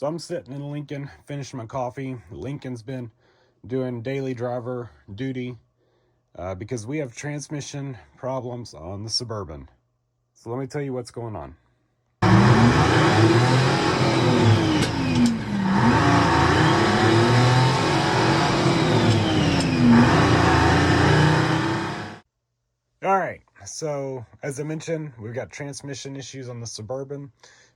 So I'm sitting in Lincoln, finishing my coffee. Lincoln's been doing daily driver duty because we have transmission problems on the Suburban. So let me tell you what's going on. All right, so as I mentioned, we've got transmission issues on the Suburban.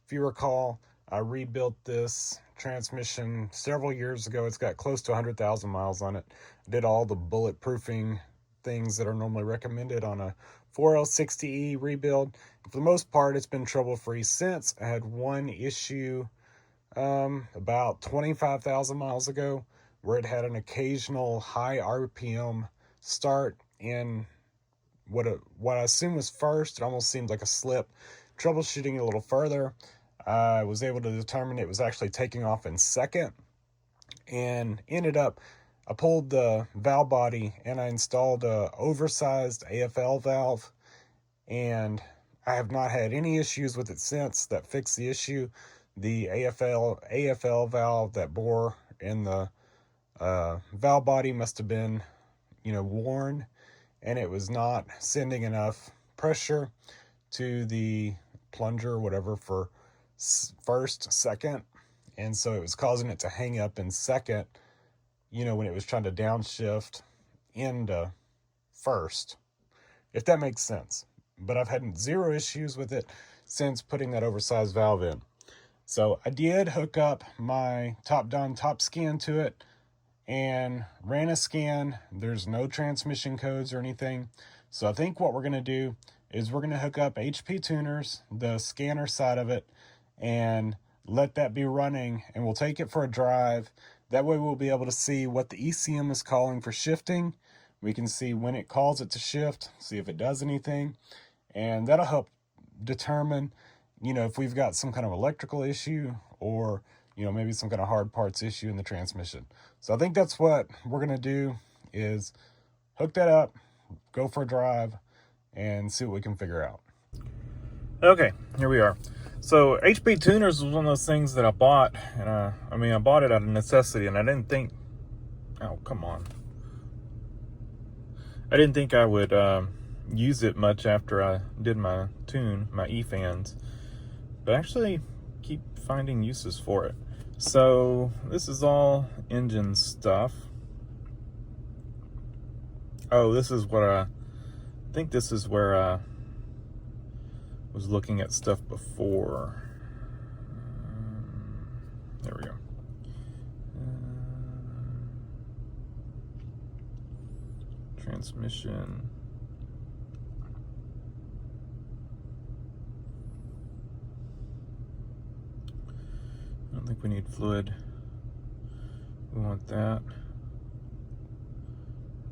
If you recall, I rebuilt this transmission several years ago. It's got close to 100,000 miles on it. Did all the bulletproofing things that are normally recommended on a 4L60E rebuild. For the most part, it's been trouble-free since. I had one issue about 25,000 miles ago where it had an occasional high RPM start in what I assume was first. It almost seemed like a slip. Troubleshooting a little further, I was able to determine it was actually taking off in second, and I pulled the valve body and I installed a oversized AFL valve, and I have not had any issues with it since. That fixed the issue. The AFL valve that bore in the valve body must have been, worn, and it was not sending enough pressure to the plunger or whatever for first, second, and so it was causing it to hang up in second, when it was trying to downshift into first, if that makes sense. But I've had zero issues with it since putting that oversized valve in. So I did hook up my top scan to it and ran a scan. There's no transmission codes or anything. So I think what we're going to do is we're going to hook up HP tuners, the scanner side of it, and let that be running, and we'll take it for a drive. That way we'll be able to see what the ECM is calling for shifting. We can see when it calls it to shift, see if it does anything, and that'll help determine, if we've got some kind of electrical issue or, maybe some kind of hard parts issue in the transmission. So I think that's what we're going to do, is hook that up, go for a drive, and see what we can figure out. Okay, here we are. So HP Tuners was one of those things that I bought, and I bought it out of necessity, and I didn't think, oh, come on. I didn't think I would use it much after I did my E-fans, but actually keep finding uses for it. So this is all engine stuff. Oh, this is what I think this is where I was looking at stuff before. There we go. Transmission. I don't think we need fluid. We want that.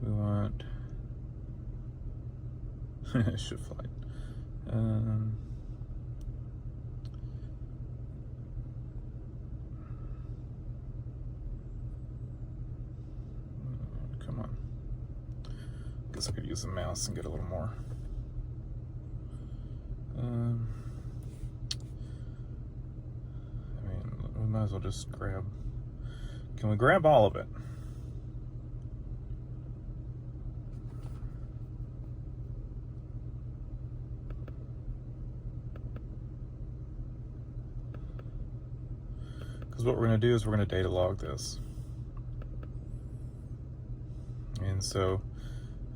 We want shift light. Come on. Guess I could use a mouse and get a little more. We might as well just grab. Can we grab all of it? Because what we're going to do is we're going to data log this. And so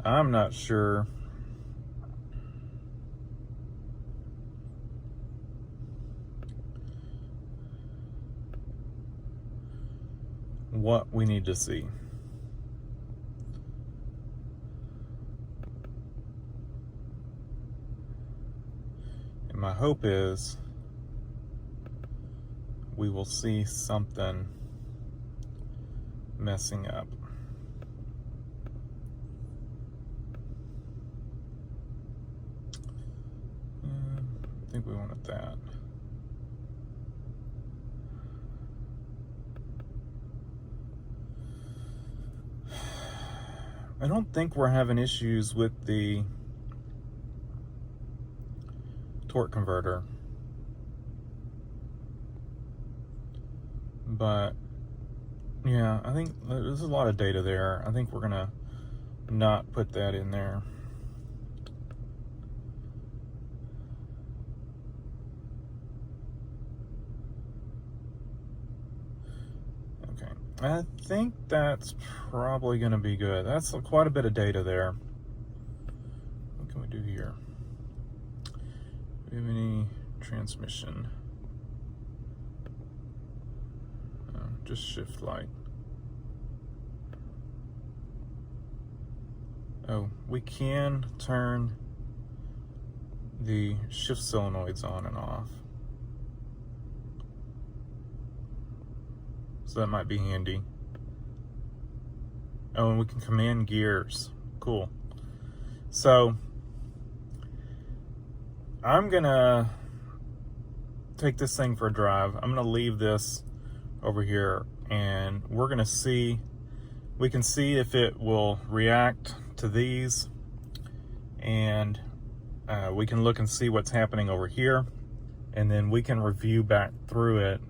I'm not sure what we need to see. And my hope is we will see something messing up. I think we wanted that. I don't think we're having issues with the torque converter. But yeah, I think there's a lot of data there. I think we're gonna not put that in there. Okay, I think that's probably gonna be good. That's quite a bit of data there. What can we do here? Do we have any transmission? Just shift light. Oh, we can turn the shift solenoids on and off. So that might be handy. Oh, and we can command gears. Cool. So I'm gonna take this thing for a drive. I'm gonna leave this over here and we're gonna see, we can see if it will react to these, and we can look and see what's happening over here, and then we can review back through it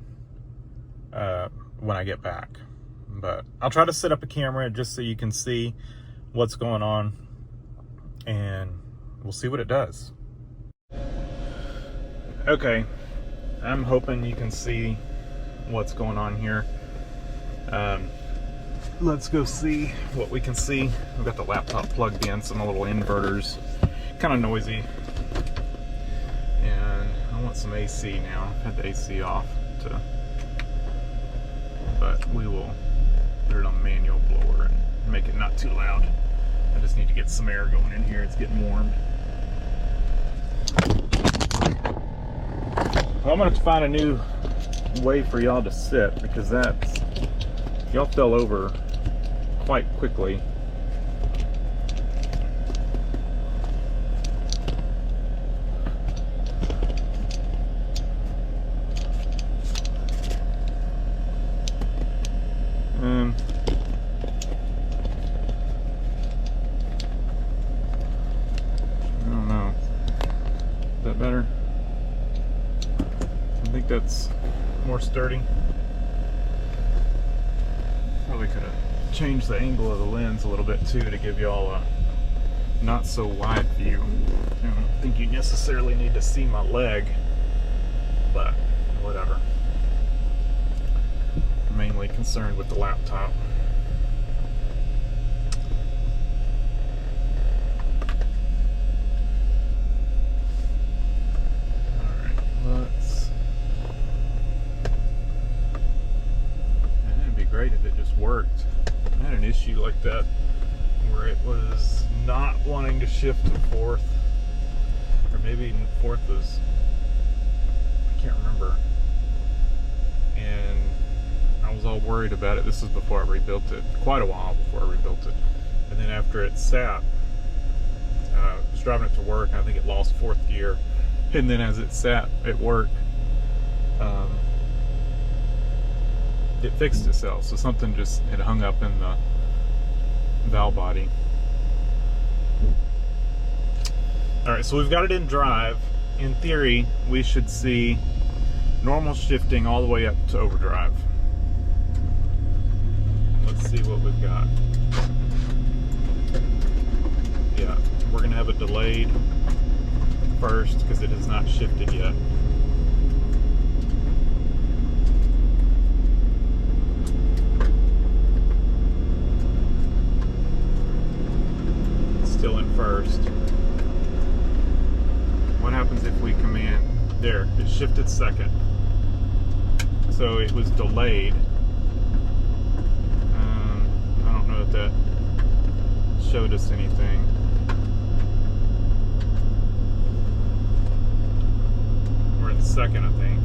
when I get back. But I'll try to set up a camera just so you can see what's going on, and we'll see what it does. Okay, I'm hoping you can see what's going on here. Let's go see what we can see. I've got the laptop plugged in, some little inverters, kind of noisy, and I want some AC now. I've had the AC off but we will put it on manual blower and make it not too loud. I just need to get some air going in here. It's getting warm. Well, I'm gonna have to find a new way for y'all to sit, because y'all fell over quite quickly. I don't know. Is that better? I think that's more sturdy. Probably could have changed the angle of the lens a little bit too to give y'all a not so wide view. I don't think you necessarily need to see my leg, but whatever. I'm mainly concerned with the laptop. Great if it just worked. I had an issue like that where it was not wanting to shift to fourth, or maybe fourth was, I can't remember, and I was all worried about it. This was before I rebuilt it, quite a while before I rebuilt it. And then after it sat, I was driving it to work, and I think it lost fourth gear, and then as it sat at work, it fixed itself. So something just had hung up in the valve body. All right, so we've got it in drive. In theory, we should see normal shifting all the way up to overdrive. Let's see what we've got. Yeah, we're gonna have a delayed first because it has not shifted yet. Still in first. What happens if we command? There, it shifted second. So it was delayed. I don't know if that showed us anything. We're in second, I think.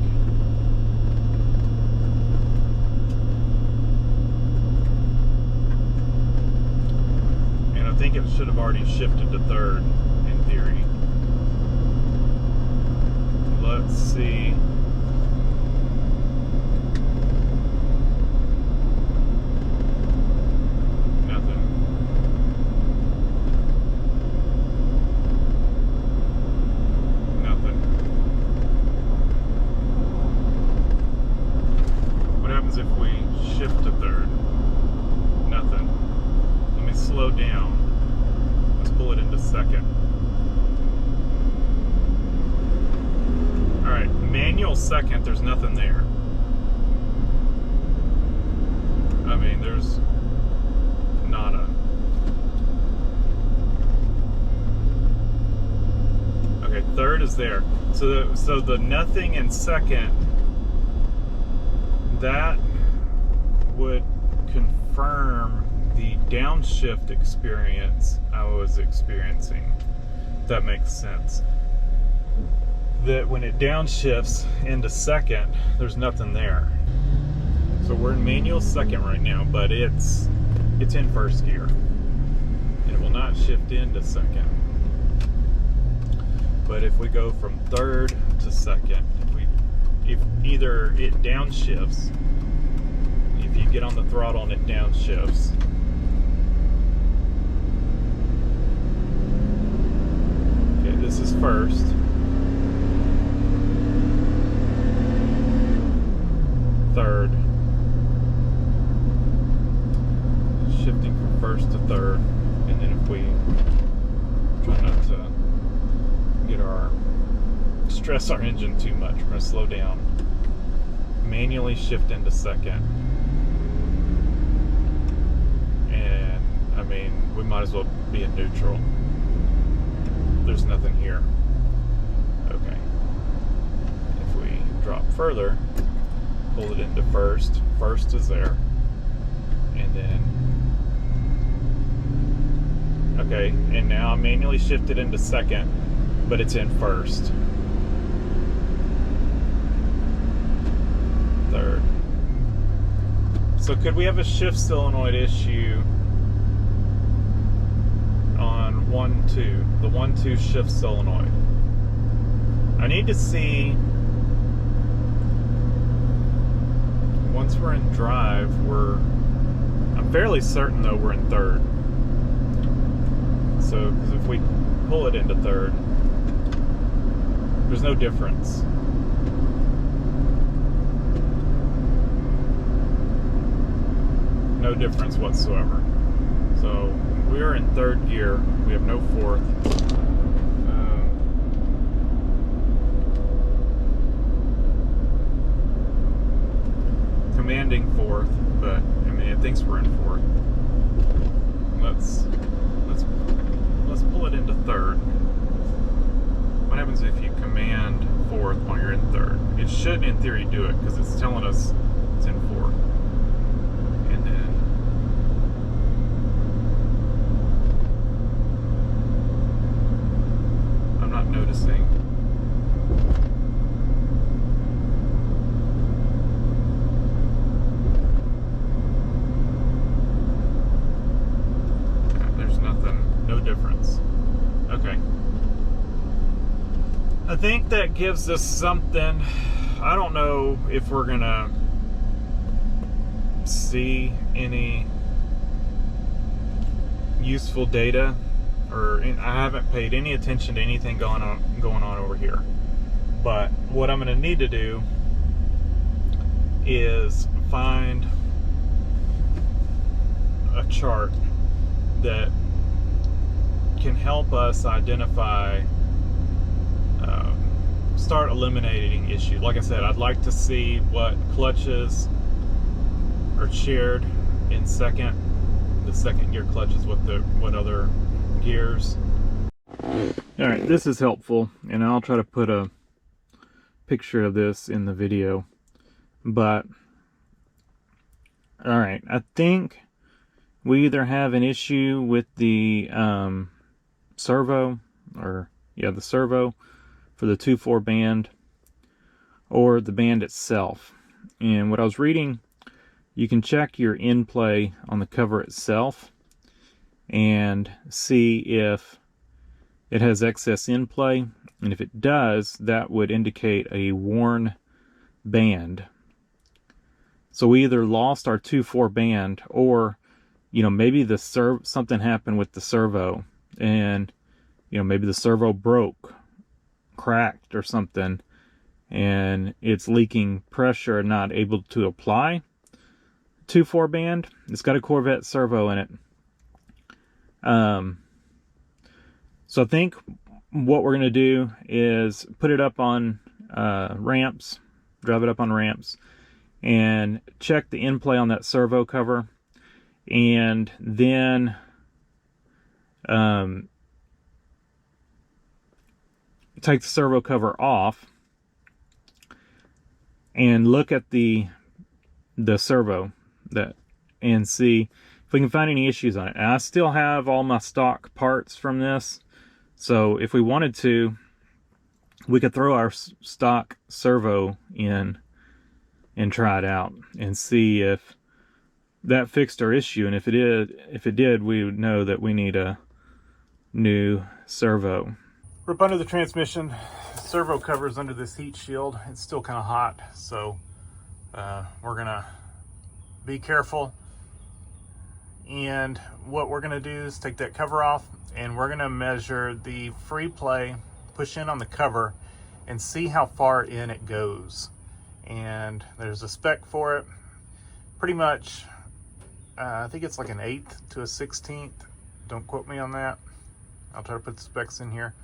I think it should have already shifted to third in theory. Let's see. Nothing. Nothing. What happens happens if we shift to third? Nothing. Let me slow down. Let's pull it into second. Alright, manual second, there's nothing there. I mean, there's nada. Okay, third is there. So the nothing in second, that would confirm the downshift experience I was experiencing. If that makes sense. That when it downshifts into second, there's nothing there. So we're in manual second right now, but it's in first gear. And it will not shift into second. But if we go from third to second, if either it downshifts, if you get on the throttle and it downshifts, okay, this is first. Third. Shifting from first to third. And then if we try not to stress our engine too much, we're going to slow down. Manually shift into second. And I mean, we might as well be in neutral. There's nothing here. Okay. If we drop further, pull it into first. First is there. And then, okay, and now I manually shifted into second, but it's in first. Third. So could we have a shift solenoid issue on 1-2, the 1-2 shift solenoid? I need to see, once we're in drive, I'm fairly certain though we're in third. So, because if we pull it into third, there's no difference. No difference whatsoever. So we're in third gear. We have no fourth. Commanding fourth, but I mean it thinks we're in fourth. Let's pull it into third. What happens if you command fourth while you're in third? It should in theory do it because it's telling us it's in fourth. And then I'm not noticing. There's nothing, no difference. Okay. I think that gives us something. I don't know if we're gonna see any useful data, or I haven't paid any attention to anything going on over here. But what I'm gonna need to do is find a chart that can help us identify, start eliminating issues. Like I said, I'd like to see what clutches are shared in second, the second gear clutches, what other gears. All right, this is helpful, and I'll try to put a picture of this in the video. But all right, I think we either have an issue with the servo, or yeah, the servo for the 2/4 band, or the band itself. And what I was reading, you can check your in play on the cover itself and see if it has excess in play, and if it does, that would indicate a worn band. So we either lost our 2/4 band, or maybe something happened with the servo, and maybe the servo broke, cracked or something, and it's leaking pressure and not able to apply. 2/4 band. It's got a Corvette servo in it. So I think what we're going to do is put it up on ramps, drive it up on ramps, and check the in play on that servo cover, and then take the servo cover off and look at the servo and see if we can find any issues on it. And I still have all my stock parts from this, so if we wanted to, we could throw our stock servo in and try it out and see if that fixed our issue. And if it did, we would know that we need a new servo. We're up under the transmission. The servo cover's under this heat shield. It's still kind of hot, so we're gonna be careful. And what we're gonna do is take that cover off, and we're gonna measure the free play, push in on the cover, and see how far in it goes. And there's a spec for it. Pretty much, I think it's like an 1/8 to a 16th. Don't quote me on that. I'll try to put the specs in here.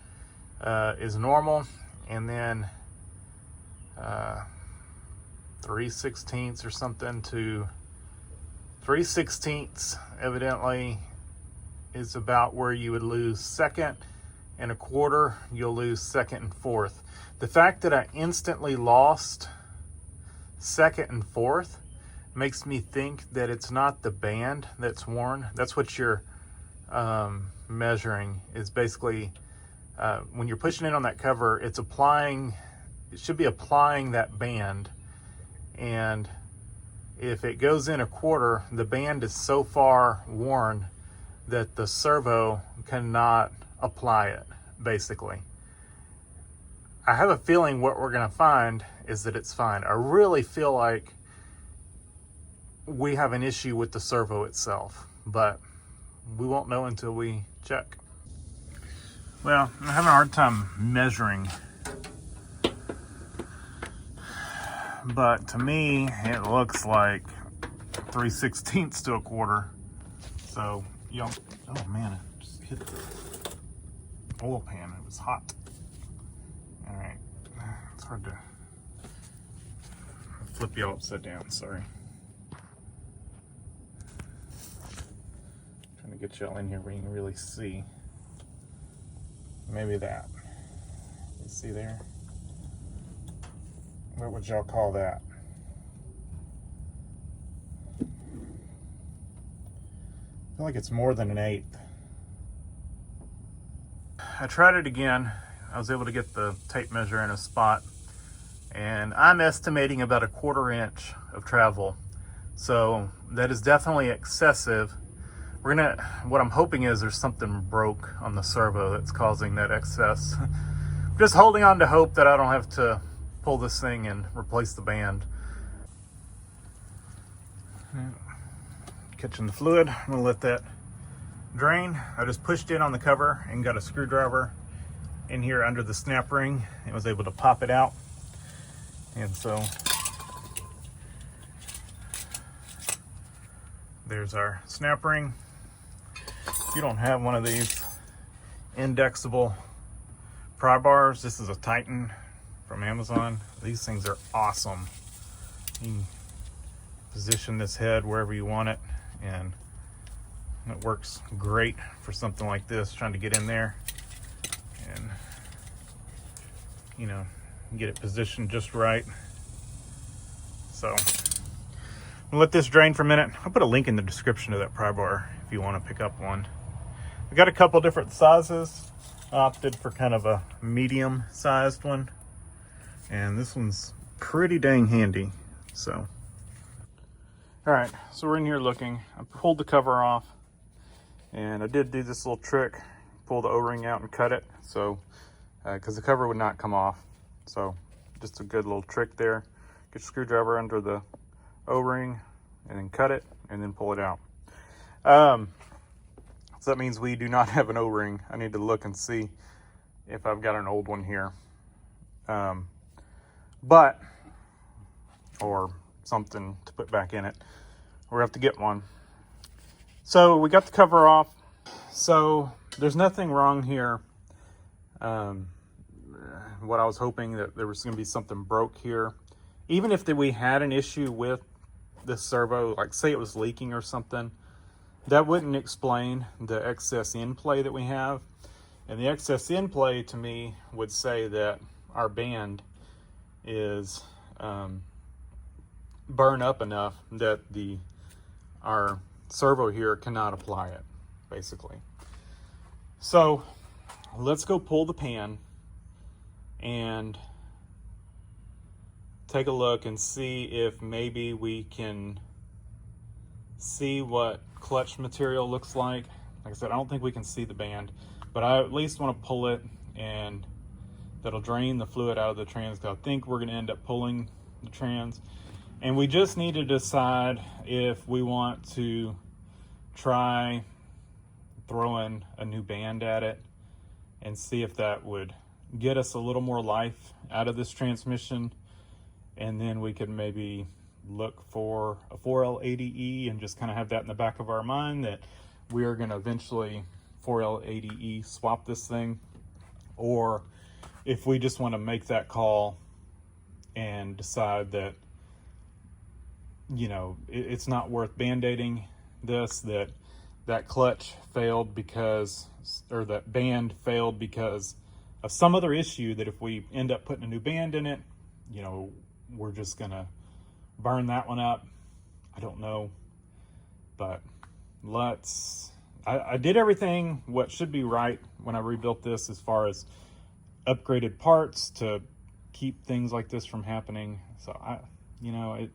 Is normal, and then 3/16 or something to 3/16 evidently is about where you would lose 2nd, and 1/4 you'll lose 2nd and 4th. The fact that I instantly lost 2nd and 4th makes me think that it's not the band that's worn. That's what you're measuring, is basically when you're pushing in on that cover, it should be applying that band. And if it goes in 1/4, the band is so far worn that the servo cannot apply it, basically. I have a feeling what we're gonna find is that it's fine. I really feel like we have an issue with the servo itself, but we won't know until we check. Well, I'm having a hard time measuring, but to me it looks like 3/16 to 1/4. So oh man, I just hit the oil pan. It was hot. All right, it's hard to flip you all upside down. Sorry. Trying to get y'all in here where you can really see. Maybe that. You see there? What would y'all call that? I feel like it's more than an 1/8. I tried it again. I was able to get the tape measure in a spot, and I'm estimating about 1/4 inch of travel. So that is definitely excessive. What I'm hoping is there's something broke on the servo that's causing that excess. Just holding on to hope that I don't have to pull this thing and replace the band. Catching the fluid, I'm gonna let that drain. I just pushed in on the cover and got a screwdriver in here under the snap ring and was able to pop it out. And so there's our snap ring. If you don't have one of these indexable pry bars, this is a Titan from Amazon. These things are awesome. You can position this head wherever you want it, and it works great for something like this, trying to get in there and get it positioned just right. So I'm gonna let this drain for a minute. I'll put a link in the description of that pry bar if you want to pick up one. I got a couple different sizes. I opted for kind of a medium sized one, and this one's pretty dang handy. So all right, so we're in here looking. I pulled the cover off, and I did do this little trick, pull the O-ring out and cut it, so because the cover would not come off. So just a good little trick there. Get your screwdriver under the O-ring and then cut it and then pull it out. So that means we do not have an O-ring. I need to look and see if I've got an old one here. Or something to put back in it. We'll have to get one. So we got the cover off. So there's nothing wrong here. What I was hoping that there was going to be something broke here. Even if we had an issue with this servo, like say it was leaking or something, that wouldn't explain the excess in play that we have. And the excess in play to me would say that our band is burn up enough that our servo here cannot apply it, basically. So let's go pull the pan and take a look and see if maybe we can see what clutch material looks like. Like I said, I don't think we can see the band, but I at least want to pull it, and that'll drain the fluid out of the trans. I think we're going to end up pulling the trans, and we just need to decide if we want to try throwing a new band at it and see if that would get us a little more life out of this transmission. And then we could maybe look for a 4L80E and just kind of have that in the back of our mind that we are going to eventually 4L80E swap this thing. Or if we just want to make that call and decide that, you know, it's not worth band-aiding this, that clutch failed because, or that band failed because of some other issue, that if we end up putting a new band in it, you know, we're just gonna burn that one up. I don't know, but I did everything what should be right when I rebuilt this, as far as upgraded parts to keep things like this from happening. So it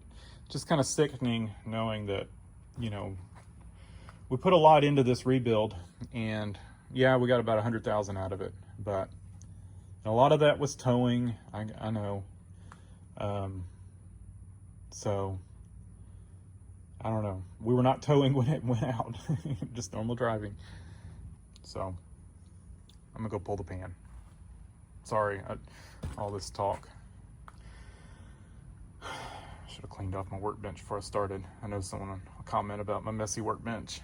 just kind of sickening knowing that, you know, we put a lot into this rebuild, and yeah, we got about 100,000 out of it, but a lot of that was towing. I know. So I don't know. We were not towing when it went out, just normal driving. So I'm gonna go pull the pan. Sorry, all this talk. Should have cleaned off my workbench before I started. I know someone comment about my messy workbench.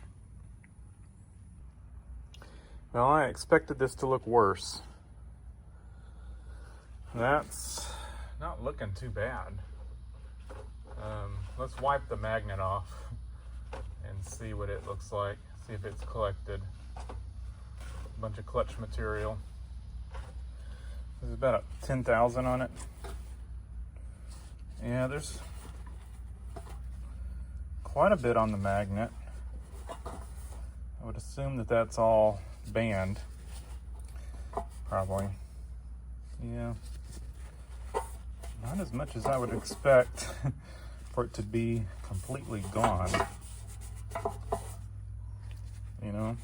Well, I expected this to look worse. That's not looking too bad. Let's wipe the magnet off and see what it looks like. See if it's collected a bunch of clutch material. There's about 10,000 on it. Yeah, there's quite a bit on the magnet. I would assume that that's all band. Probably. Yeah. Not as much as I would expect for it to be completely gone. You know?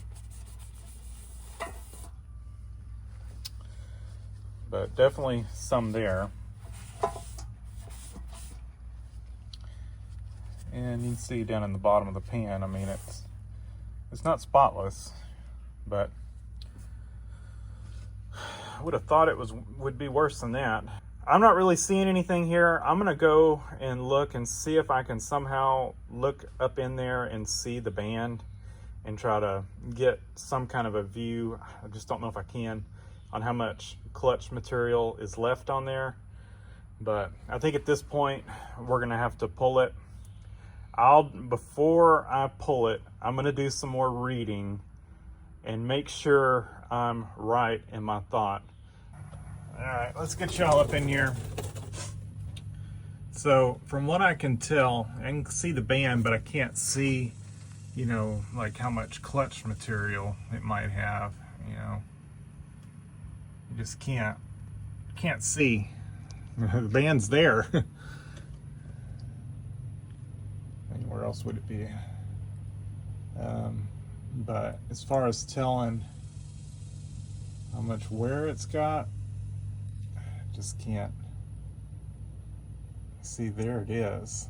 But definitely some there. And you can see down in the bottom of the pan, I mean, it's not spotless, but I would have thought it would be worse than that. I'm not really seeing anything here. I'm gonna go and look and see if I can somehow look up in there and see the band and try to get some kind of a view. I just don't know if I can, on how much clutch material is left on there. But I think at this point, we're gonna have to pull it. Before I pull it, I'm gonna do some more reading and make sure I'm right in my thought. All right, let's get y'all up in here. So from what I can tell, I can see the band, but I can't see, you know, like how much clutch material it might have, you know. You just can't see. The band's there. Where else would it be? But as far as telling how much wear it's got, I just can't see. There it is.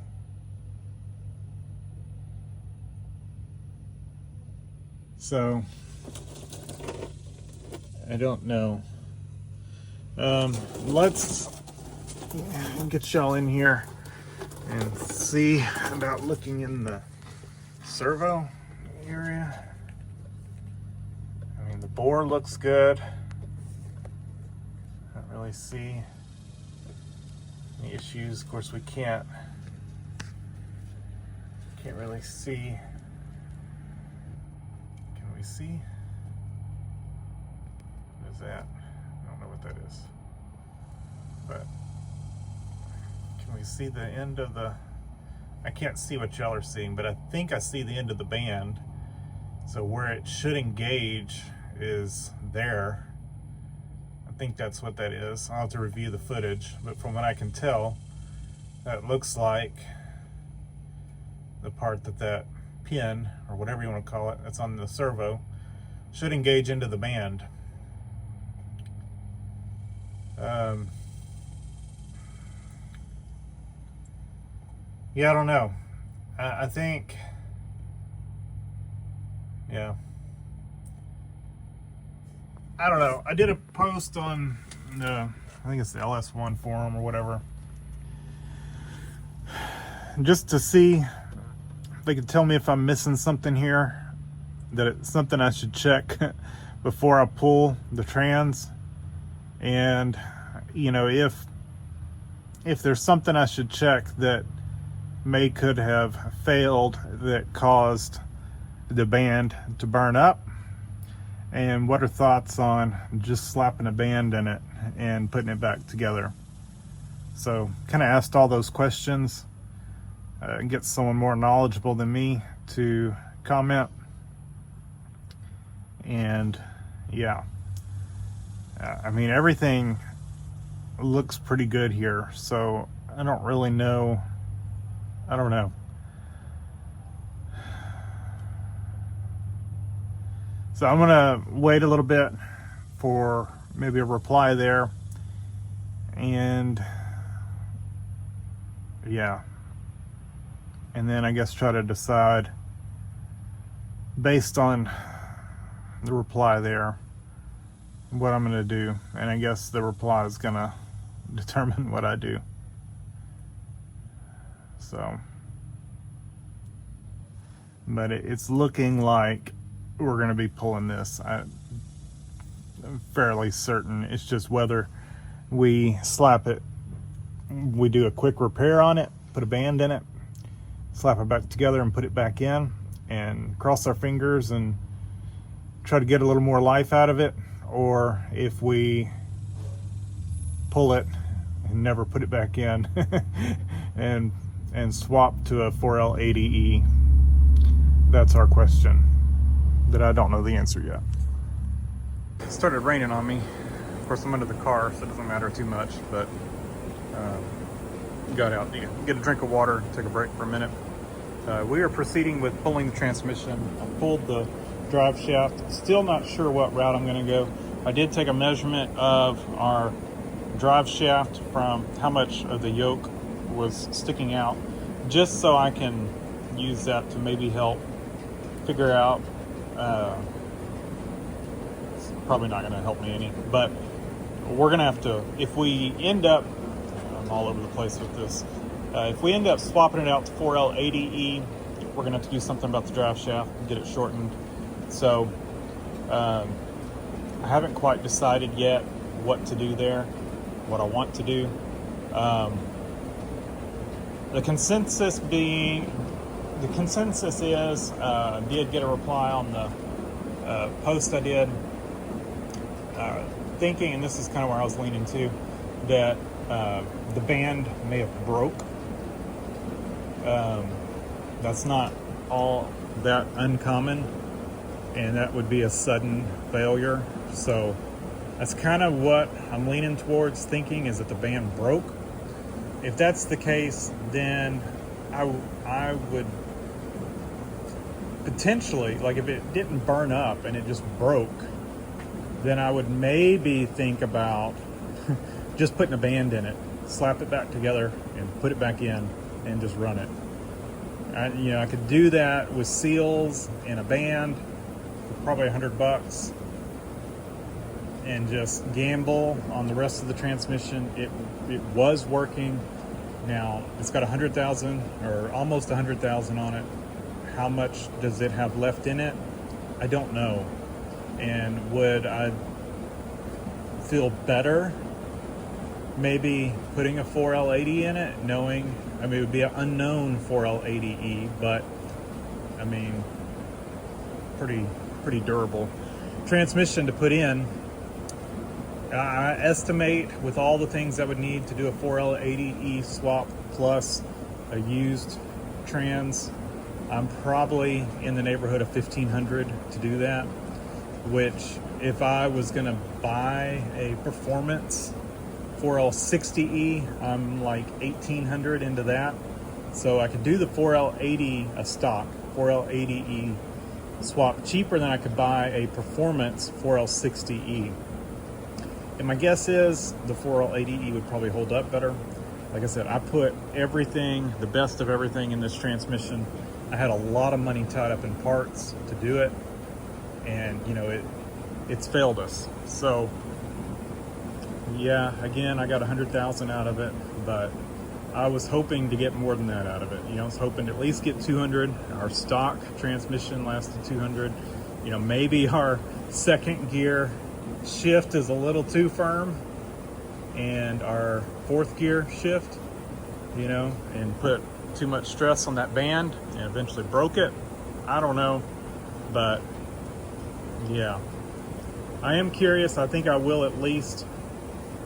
So I don't know. Let's get y'all in here and see about looking in the servo area. I mean, the bore looks good. I don't really see any issues. Of course, we can't really see. Can we see? What is that? I don't know what that is. But can we see the end of the... I can't see what y'all are seeing, but I think I see the end of the band. So where it should engage is there. I think that's what that is. I'll have to review the footage, but from what I can tell, that looks like the part that pin, or whatever you want to call it, that's on the servo, should engage into the band. Yeah, I don't know. I think, yeah. I don't know. I did a post on the, I think it's the LS1 forum or whatever, just to see if they could tell me if I'm missing something here, that it's something I should check before I pull the trans. And, you know, if there's something I should check that could have failed that caused the band to burn up, and what are thoughts on just slapping a band in it and putting it back together. So kind of asked all those questions, get someone more knowledgeable than me to comment. And yeah, I mean, everything looks pretty good here, so I don't really know. I don't know. So I'm gonna wait a little bit for maybe a reply there, and yeah, and then I guess try to decide based on the reply there what I'm gonna do, and I guess the reply is gonna determine what I do. So, but it's looking like we're going to be pulling this. I'm fairly certain. It's just whether we slap it, we do a quick repair on it, put a band in it, slap it back together and put it back in, and cross our fingers and try to get a little more life out of it, or if we pull it and never put it back in and swap to a 4L80E. That's our question that I don't know the answer yet. It started raining on me. Of course, I'm under the car, so it doesn't matter too much, but got out to get a drink of water, take a break for a minute. We are proceeding with pulling the transmission. I pulled the drive shaft. Still not sure what route I'm going to go. I did take a measurement of our drive shaft from how much of the yoke was sticking out, just so I can use that to maybe help figure out. It's probably not going to help me any, but we're going to have to, if we end up, I'm all over the place with this, if we end up swapping it out to 4L80E, we're going to have to do something about the drive shaft and get it shortened. So I haven't quite decided yet what to do there, what I want to do. The consensus is, I did get a reply on the post I did, thinking, and this is kind of where I was leaning to, that the band may have broke. That's not all that uncommon, and that would be a sudden failure. So that's kind of what I'm leaning towards thinking, is that the band broke. If that's the case, then I would potentially, like if it didn't burn up and it just broke, then I would maybe think about just putting a band in it, slap it back together and put it back in and just run it. I could do that with seals and a band for probably $100 and just gamble on the rest of the transmission. It was working. Now it's got 100,000 or almost 100,000 on it. how much does it have left in it? I don't know. And would I feel better maybe putting a 4L80 in it, knowing, I mean, it would be an unknown 4L80E, but I mean, pretty durable transmission to put in. I estimate with all the things I would need to do a 4L80E swap plus a used trans, I'm probably in the neighborhood of $1,500 to do that, which if I was gonna buy a performance 4L60E, I'm like $1,800 into that. So I could do the 4L80, a stock 4L80E swap cheaper than I could buy a performance 4L60E. And my guess is the 4L80E would probably hold up better. Like I said, I put everything, the best of everything in this transmission. I had a lot of money tied up in parts to do it, and you know, it's failed us. So yeah, again, I got 100,000 out of it, but I was hoping to get more than that out of it. You know, I was hoping to at least get 200. Our stock transmission lasted 200. You know, maybe our second gear shift is a little too firm, and our fourth gear shift, you know, and put too much stress on that band and eventually broke it. I don't know, but yeah, I am curious. I think I will at least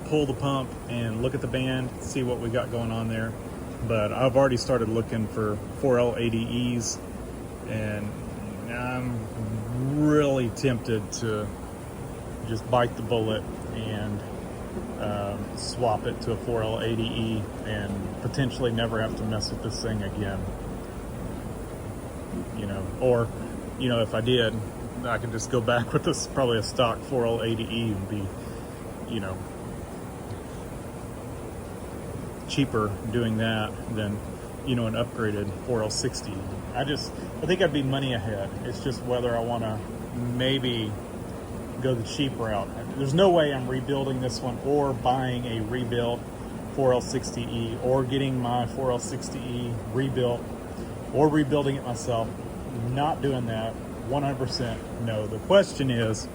pull the pump and look at the band, see what we got going on there. But I've already started looking for 4L80Es, and I'm really tempted to just bite the bullet and swap it to a 4L80E and potentially never have to mess with this thing again. You know, or, you know, if I did, I could just go back with this, probably a stock 4L80E, and be, you know, cheaper doing that than, you know, an upgraded 4L60. I think I'd be money ahead. It's just whether I want to maybe go the cheap route. There's no way I'm rebuilding this one or buying a rebuilt 4L60E or getting my 4L60E rebuilt or rebuilding it myself. Not doing that. 100% no. The question is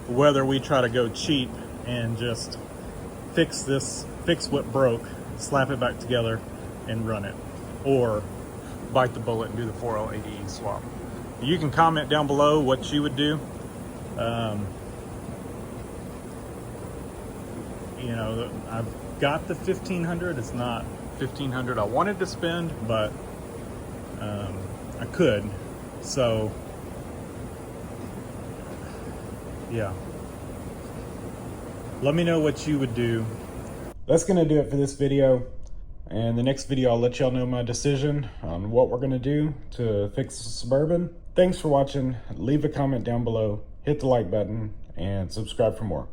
whether we try to go cheap and just fix what broke, slap it back together and run it, or bite the bullet and do the 4L80E swap. You can comment down below what you would do. You know, I've got the 1,500. It's not 1,500 I wanted to spend, but I could. So yeah, let me know what you would do. That's gonna do it for this video. And the next video, I'll let y'all know my decision on what we're gonna do to fix the Suburban. Thanks for watching. Leave a comment down below, hit the like button, and subscribe for more.